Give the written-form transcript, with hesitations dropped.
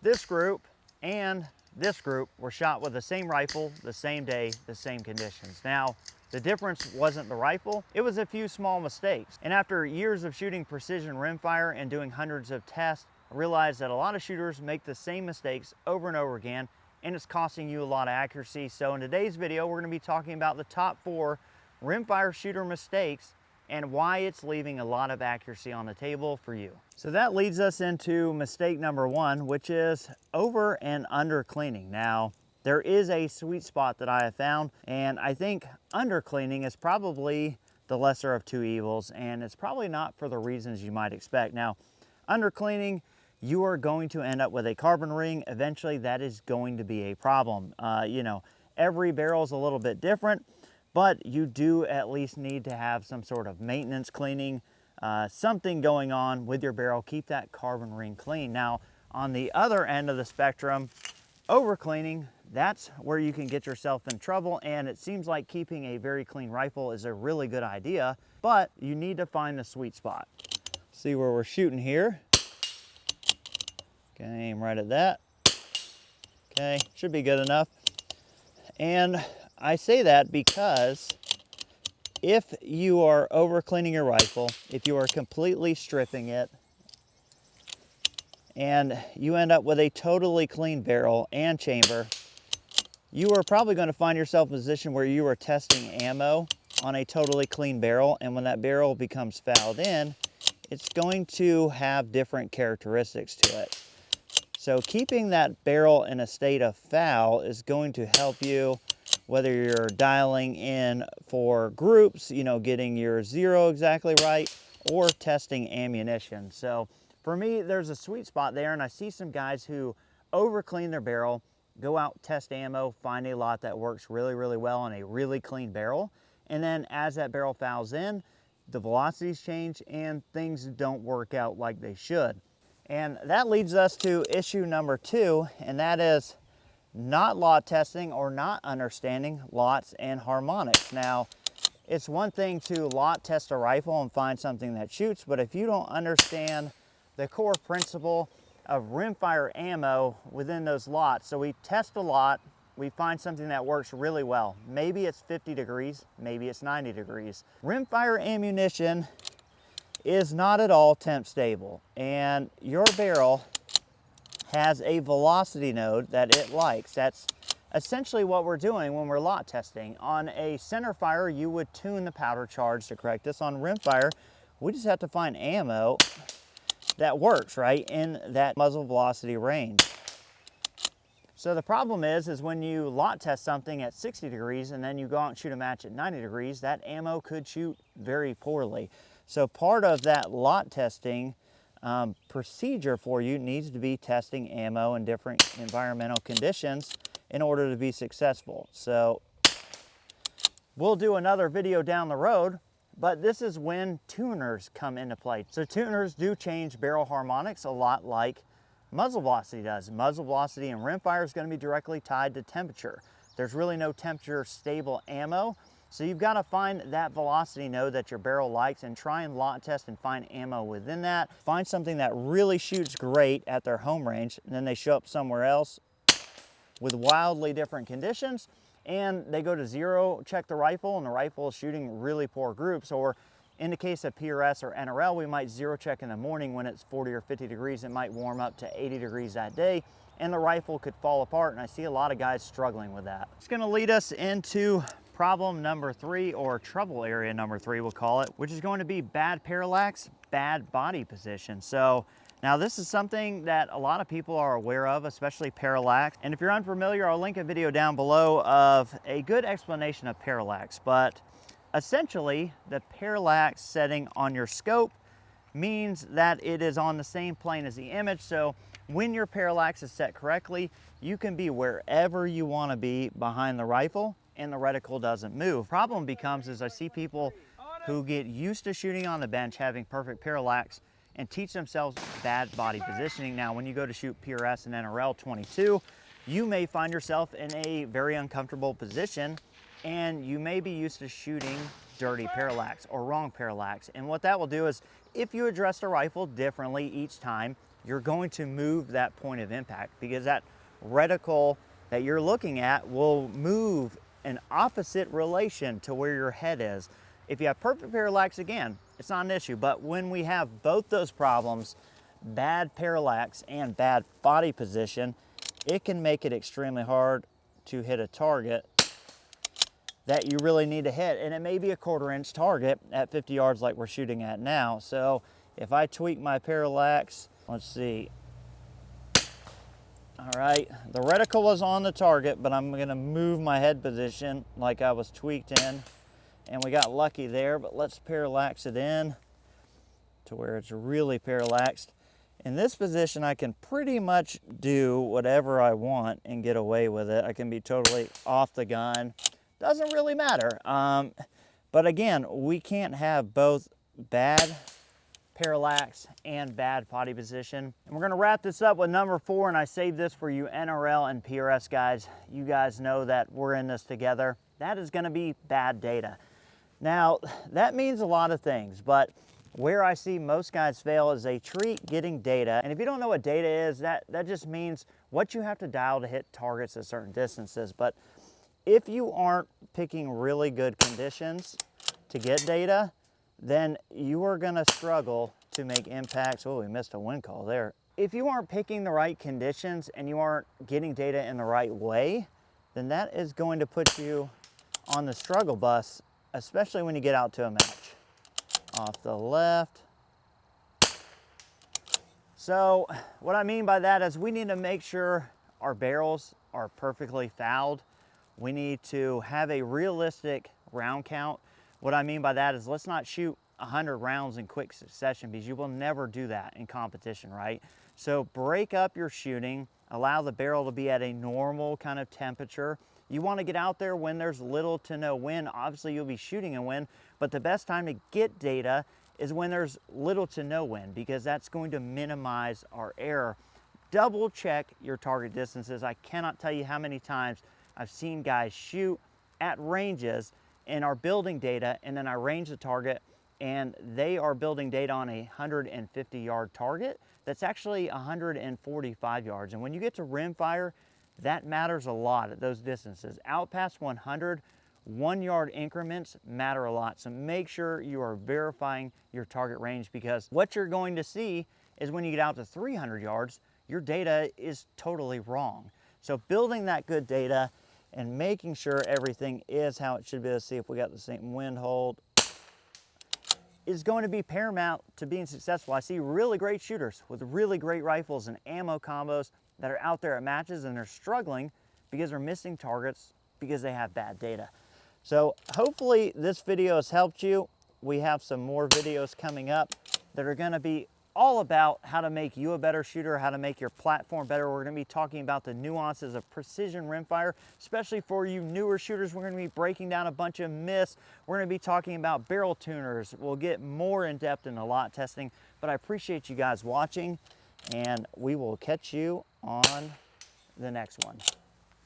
this group and this group were shot with the same rifle, the same day, the same conditions. Now, the difference wasn't the rifle, it was a few small mistakes. And after years of shooting precision rimfire and doing hundreds of tests, I realized that a lot of shooters make the same mistakes over and over again, and it's costing you a lot of accuracy. So in today's video, we're gonna be talking about the top 4 rimfire shooter mistakes and why it's leaving a lot of accuracy on the table for you. So that leads us into mistake number 1, which is over and under cleaning. Now, there is a sweet spot that I have found, and I think under cleaning is probably the lesser of two evils, and it's probably not for the reasons you might expect. Now, under cleaning, you are going to end up with a carbon ring. Eventually, that is going to be a problem. You know, every barrel is a little bit different, but you do at least need to have some sort of maintenance cleaning, something going on with your barrel. Keep that carbon ring clean. Now, on the other end of the spectrum, over cleaning, that's where you can get yourself in trouble, and it seems like keeping a very clean rifle is a really good idea, but you need to find the sweet spot. See where we're shooting here. Okay, aim right at that. Okay, should be good enough. And I say that because if you are over cleaning your rifle, if you are completely stripping it, and you end up with a totally clean barrel and chamber, you are probably going to find yourself in a position where you are testing ammo on a totally clean barrel, and when that barrel becomes fouled in, it's going to have different characteristics to it. So keeping that barrel in a state of foul is going to help you, whether you're dialing in for groups, you know, getting your zero exactly right, or testing ammunition. So for me, there's a sweet spot there, and I see some guys who over clean their barrel, go out, test ammo, find a lot that works really, really well on a really clean barrel, and then as that barrel fouls in, the velocities change and things don't work out like they should. And that leads us to issue number 2, and that is not lot testing or not understanding lots and harmonics. Now, it's one thing to lot test a rifle and find something that shoots, but if you don't understand the core principle of rimfire ammo within those lots, so we test a lot, we find something that works really well. Maybe it's 50 degrees, maybe it's 90 degrees. Rimfire ammunition is not at all temp stable, and your barrel has a velocity node that it likes. That's essentially what we're doing when we're lot testing. On a center fire, you would tune the powder charge to correct this. On rimfire, we just have to find ammo that works, right, in that muzzle velocity range. So the problem is when you lot test something at 60 degrees and then you go out and shoot a match at 90 degrees, that ammo could shoot very poorly. So part of that lot testing procedure for you needs to be testing ammo in different environmental conditions in order to be successful. So we'll do another video down the road, but this is when tuners come into play. So tuners do change barrel harmonics a lot like muzzle velocity does. Muzzle velocity in rimfire is going to be directly tied to temperature. There's really no temperature stable ammo. So you've got to find that velocity node that your barrel likes and try and lot test and find ammo within that. Find something that really shoots great at their home range, and then they show up somewhere else with wildly different conditions, and they go to zero, check the rifle, and the rifle is shooting really poor groups. Or in the case of PRS or NRL, we might zero check in the morning when it's 40 or 50 degrees. It might warm up to 80 degrees that day, and the rifle could fall apart, and I see a lot of guys struggling with that. It's going to lead us into problem number 3, or trouble area number 3, we'll call it, which is going to be bad parallax, bad body position. So now this is something that a lot of people are aware of, especially parallax. And if you're unfamiliar, I'll link a video down below of a good explanation of parallax. But essentially, the parallax setting on your scope means that it is on the same plane as the image. So when your parallax is set correctly, you can be wherever you want to be behind the rifle, and the reticle doesn't move. Problem becomes is I see people who get used to shooting on the bench, having perfect parallax, and teach themselves bad body positioning. Now, when you go to shoot PRS and NRL 22, you may find yourself in a very uncomfortable position, and you may be used to shooting dirty parallax or wrong parallax. And what that will do is, if you address the rifle differently each time, you're going to move that point of impact, because that reticle that you're looking at will move in opposite relation to where your head is. If you have perfect parallax, again, it's not an issue, but when we have both those problems, bad parallax and bad body position, it can make it extremely hard to hit a target that you really need to hit. And it may be a 1/4 inch target at 50 yards like we're shooting at now. So if I tweak my parallax, let's see. All right, the reticle was on the target, but I'm gonna move my head position like I was tweaked in, and we got lucky there, but let's parallax it in to where it's really parallaxed. In this position, I can pretty much do whatever I want and get away with it. I can be totally off the gun. Doesn't really matter. But again, we can't have both bad parallax and bad body position. And we're gonna wrap this up with number 4, and I saved this for you NRL and PRS guys. You guys know that we're in this together. That is gonna be bad data. Now, that means a lot of things, but where I see most guys fail is they treat getting data, and if you don't know what data is, that just means what you have to dial to hit targets at certain distances. But if you aren't picking really good conditions to get data, then you are gonna struggle to make impacts. Oh, we missed a wind call there. If you aren't picking the right conditions and you aren't getting data in the right way, then that is going to put you on the struggle bus, especially when you get out to a match. Off the left. So what I mean by that is we need to make sure our barrels are perfectly fouled. We need to have a realistic round count. What I mean by that is let's not shoot 100 rounds in quick succession, because you will never do that in competition, right? So break up your shooting, allow the barrel to be at a normal kind of temperature. You want to get out there when there's little to no wind. Obviously you'll be shooting in wind, but the best time to get data is when there's little to no wind, because that's going to minimize our error. Double check your target distances. I cannot tell you how many times I've seen guys shoot at ranges and are building data, and then I range the target and they are building data on a 150-yard target that's actually 145 yards. And when you get to rimfire, that matters a lot at those distances. Out past 100, 1-yard increments matter a lot. So make sure you are verifying your target range, because what you're going to see is when you get out to 300 yards, your data is totally wrong. So building that good data and making sure everything is how it should be. Let's see if we got the same wind hold, is going to be paramount to being successful. I see really great shooters with really great rifles and ammo combos that are out there at matches, and they're struggling because they're missing targets because they have bad data. So hopefully this video has helped you. We have some more videos coming up that are going to be all about how to make you a better shooter, how to make your platform better. We're going to be talking about the nuances of precision rimfire, especially for you newer shooters. We're going to be breaking down a bunch of myths. We're going to be talking about barrel tuners. We'll get more in depth into lot testing, but I appreciate you guys watching, and we will catch you on the next one.